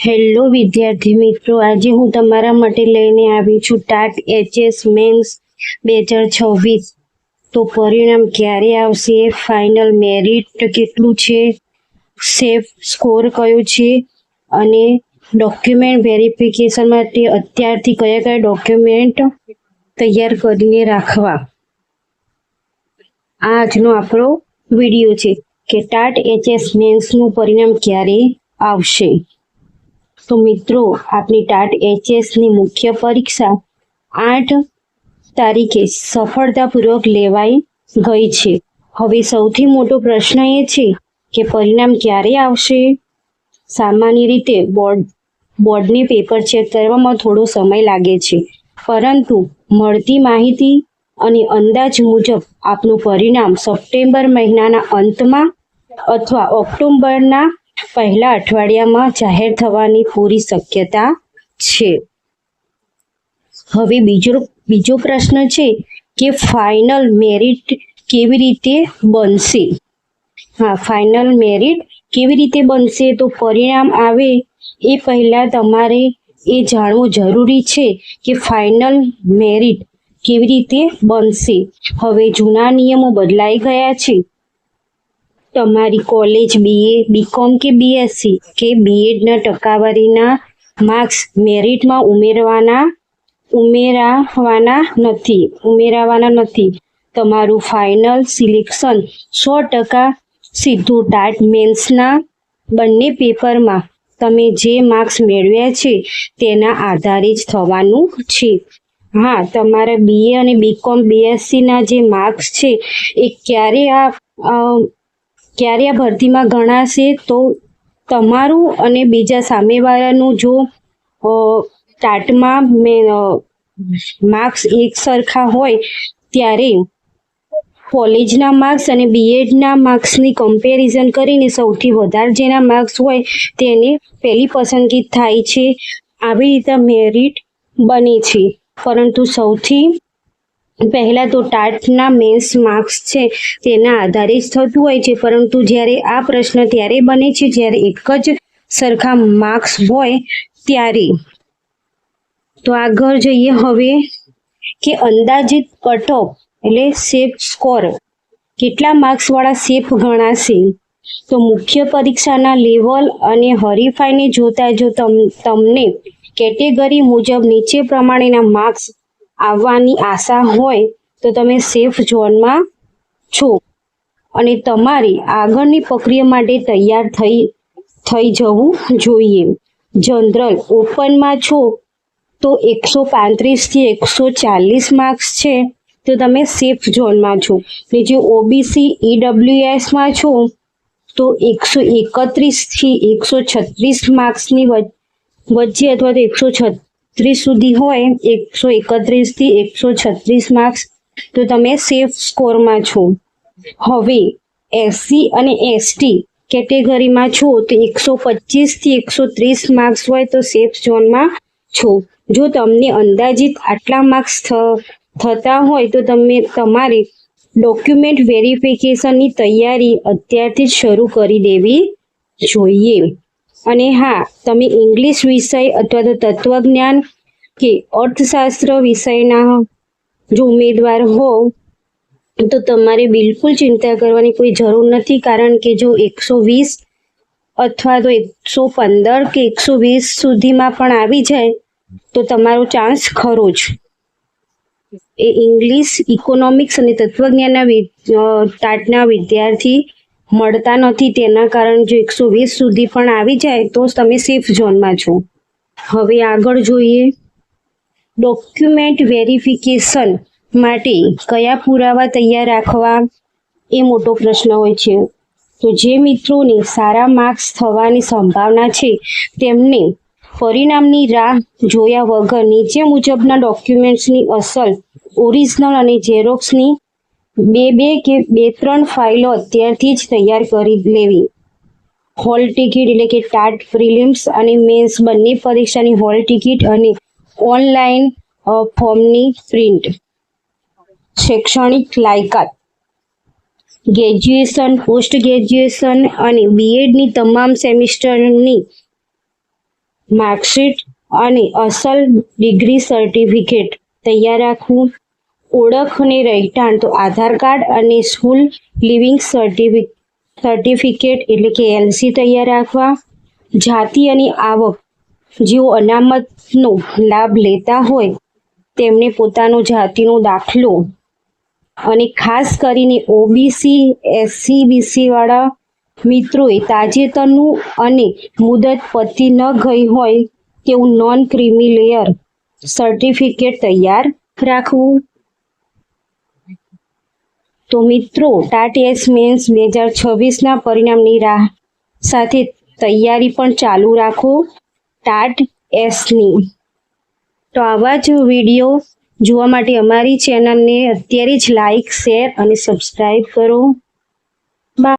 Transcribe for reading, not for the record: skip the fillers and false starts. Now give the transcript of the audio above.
Hello વિદ્યાર્થી મિત્રો, આજે હું તમારા માટે લઈને આવી છું ટાટ એચએસ મેન્સ 2026. તો પરિણામ ક્યારે આવશે, ફાઇનલ મેરિટ કેટલું છે, સેફ સ્કોર કયો છે અને ડોક્યુમેન્ટ વેરિફિકેશન માટે અત્યારથી કયા કયા ડોક્યુમેન્ટ તૈયાર કરીને રાખવા, આ આજનો આપણો વિડીયો છે કે ટાટ એચએસ મેન્સનું પરિણામ ક્યારે આવશે. તો મિત્રો, આપણી ટાટ એચએસની મુખ્ય પરીક્ષા 8 તારીખે સફળતાપૂર્વક લેવાઈ ગઈ છે. હવે સૌથી મોટો પ્રશ્ન એ છે કે પરિણામ ક્યારે આવશે. સામાન્ય રીતે બોર્ડની પેપર ચેક કરવામાં થોડો સમય લાગે છે, પરંતુ મળતી માહિતી અને અંદાજ મુજબ આપનું પરિણામ સપ્ટેમ્બર મહિનાના અંતમાં અથવા ઓક્ટોબરના પહેલા અઠવાડિયામાં જાહેર થવાની પૂરી શક્યતા છે. હવે બીજો પ્રશ્ન છે કે ફાઇનલ મેરિટ કેવી રીતે બનશે. ફાઇનલ મેરિટ કેવી રીતે બનશે? તો પરિણામ આવે એ પહેલા તમારે એ જાણવું જરૂરી છે કે ફાઇનલ મેરિટ કેવી રીતે બનશે. હવે જૂના નિયમો બદલાઈ ગયા છે. તમારી કોલેજ BA, BCom કે BSc કે બીએડના ટકાવારીના માર્ક્સ મેરિટમાં ઉમેરાવાના નથી. તમારું ફાઇનલ સિલેક્શન 100% સીધું ટાટ મેન્સના બંને પેપરમાં તમે જે માર્ક્સ મેળવ્યા છે તેના આધારે જ થવાનું છે. તમારા BA અને BCom BScના જે માર્ક્સ છે એ ક્યારે આ ભરતીમાં ગણાશે? તો તમારું અને બીજા સામેવાળાનું જો ટાટમાં માર્ક્સ એક સરખા હોય ત્યારે કોલેજના માર્ક્સ અને બીએડના માર્ક્સની કમ્પેરિઝન કરીને સૌથી વધારે જેના માર્ક્સ હોય તેને પહેલી પસંદગી થાય છે. આવી રીતે મેરિટ બને છે. પરંતુ સૌથી પહેલા તો ટાટના મેન્સ માર્ક્સ છે તેના આધારે જ થતું હોય છે. પરંતુ જ્યારે આ પ્રશ્ન ત્યારે બને છે જ્યારે એક જ સરખા માર્ક્સ હોય ત્યારે. તો આગળ જઈએ હવે કે અંદાજિત કટ ઓફ એટલે સેફ સ્કોર કેટલા માર્ક્સવાળા સેફ ગણાશે. તો મુખ્ય પરીક્ષાના લેવલ અને હરીફાઈને જોતા જો તમને કેટેગરી મુજબ નીચે પ્રમાણેના માર્ક્સ આવવાની આશા હોય તો તમે સેફ ઝોનમાં છો અને તમારી આગળની પ્રક્રિયા માટે તૈયાર થઈ જવું જોઈએ. જનરલ ઓપનમાં છો તો 135 થી 140 માર્ક્સ છે તો તમે સેફ ઝોનમાં છો. ને જે OBC EWSમાં છો તો 131 થી 136 માર્ક્સની વચ્ચે અથવા તો 136 સુધી હોય, 131 થી 136 માર્ક્સ તો તમે સેફ સ્કોરમાં છો. હવે SC અને ST કેટેગરીમાં છો તો 125 થી 130 માર્ક્સ હોય તો સેફ ઝોનમાં છો. જો તમને અંદાજિત આટલા માર્ક્સ થતા હોય તો તમારે ડોક્યુમેન્ટ વેરિફિકેશનની તૈયારી અત્યારથી જ શરૂ કરી દેવી જોઈએ. અને તમે ઇંગ્લિશ વિષય અથવા તો તત્વજ્ઞાન કે અર્થશાસ્ત્ર વિષયના જો ઉમેદવાર હો તો તમારે બિલકુલ ચિંતા કરવાની કોઈ જરૂર નથી. કારણ કે જો 120 અથવા તો 115 કે 120 સુધીમાં પણ આવી જાય તો તમારો ચાન્સ ખરો જ. એ ઇંગ્લિશ, ઇકોનોમિક્સ અને તત્વજ્ઞાનના ટાટના વિદ્યાર્થી મળતા નથી. તેના કારણે જો 120 સુધી પણ આવી જાય તો તમે સેફ ઝોનમાં છો. હવે આગળ જોઈએ ડોક્યુમેન્ટ વેરિફિકેશન માટે કયા પુરાવા તૈયાર રાખવા, એ મોટો પ્રશ્ન હોય છે. તો જે મિત્રોને સારા માર્ક્સ થવાની સંભાવના છે તેમને પરિણામની રાહ જોયા વગર નીચે મુજબના ડોક્યુમેન્ટ્સની અસલ, ઓરિજિનલ અને ઝેરોક્સની 2 કે 3 ફાઇલો અત્યારથી જ તૈયાર કરી લેવી. હોલ ટિકિટ એટલે કે ટાટ પ્રિલિમ્સ અને મેન્સ બંને પરીક્ષાની હોલ ટિકિટ અને ઓનલાઈન ફોર્મની પ્રિન્ટ. શૈક્ષણિક લાયકાત ગ્રેજ્યુએશન, પોસ્ટ ગ્રેજ્યુએશન અને બીએડની તમામ સેમિસ્ટરની માર્કશીટ અને અસલ ડિગ્રી સર્ટિફિકેટ તૈયાર રાખવું. ઓળખ અને રહેઠાણ તો આધાર કાર્ડ અને સ્કૂલ લિવિંગ સર્ટિફિકેટ એટલે કે LC તૈયાર રાખવા. જાતિ અને આવક, જેઓ અનામતનો લાભ લેતા હોય તેમને પોતાનો જાતિનો દાખલો, અને ખાસ કરીને OBC SC BC વાળા મિત્રોએ તાજેતરનું અને મુદત પતી ન ગઈ હોય તેવું નોન ક્રિમિલેયર સર્ટિફિકેટ તૈયાર રાખવું. તો મિત્રો ટાટ મેન્સ 2026ના પરિણામની રાહ સાથે તૈયારી પણ ચાલુ રાખો ટાટ ની. તો આવા જ વિડીયો જોવા માટે અમારી ચેનલને અત્યારે જ લાઈક, શેર અને સબસ્ક્રાઈબ કરો.